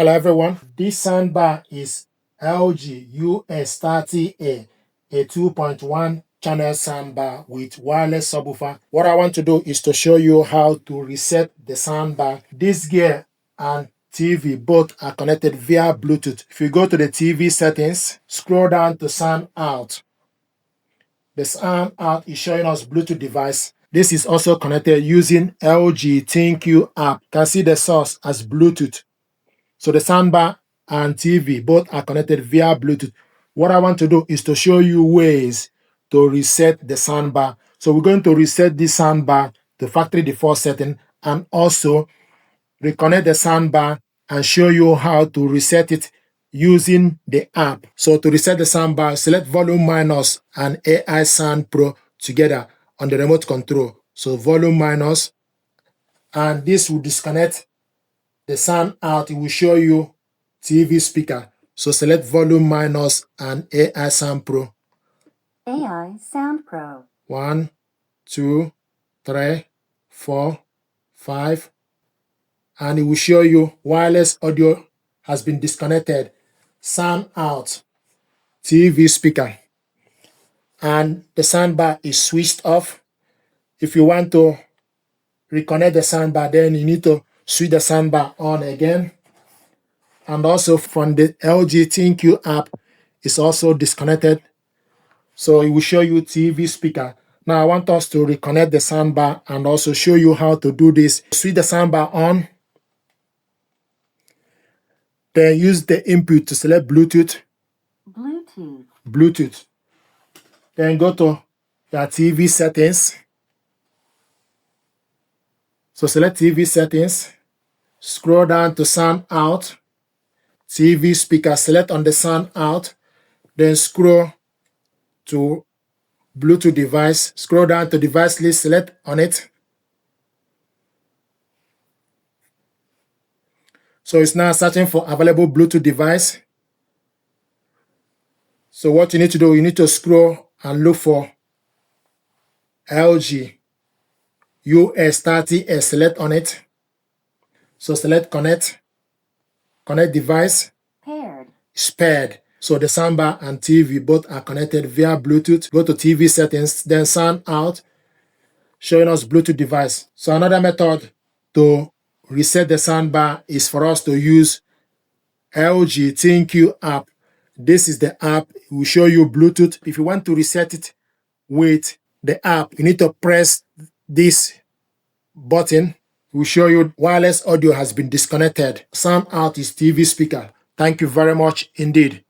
Hello everyone, this soundbar is LG US30A, a 2.1 channel soundbar with wireless subwoofer. What I want to do is to show you how to reset the soundbar. This gear and TV both are connected via Bluetooth. If you go to the TV settings, scroll down to sound out. The sound out is showing us Bluetooth device. This is also connected using LG ThinQ app. You can see the source as Bluetooth. So the soundbar and TV both are connected via Bluetooth. What I want to do is to show you ways to reset the soundbar. So we're going to reset this soundbar to factory default setting and also reconnect the soundbar and show you how to reset it using the app. So to reset the soundbar, select volume minus and AI Sound Pro together on the remote control. So volume minus, and this will disconnect the sound out. It will show you TV speaker. So select volume minus and AI Sound Pro. AI Sound Pro. 1, 2, 3, 4, 5. And it will show you wireless audio has been disconnected. Sound out, TV speaker. And the soundbar is switched off. If you want to reconnect the soundbar, then you need to switch the soundbar on again. And also from the LG ThinQ app, it's also disconnected. So it will show you TV speaker. Now I want us to reconnect the soundbar and also show you how to do this. Switch the soundbar on. Then use the input to select Bluetooth. Bluetooth. Then go to your TV settings. So select TV settings. Scroll down to sound out. TV speaker, select on the sound out. Then scroll to Bluetooth device. Scroll down to device list, select on it. So it's now searching for available Bluetooth device. So what you need to do, you need to scroll and look for LG US30A, select on it. So select connect device. It's paired. So the soundbar and TV both are connected via Bluetooth. Go to TV settings, then sound out, showing us Bluetooth device. So another method to reset the soundbar is for us to use LG ThinQ app. This is the app. It will show you Bluetooth. If you want to reset it with the app, you need to press this button. It will show you wireless audio has been disconnected. Sound out is TV speaker. Thank you very much indeed.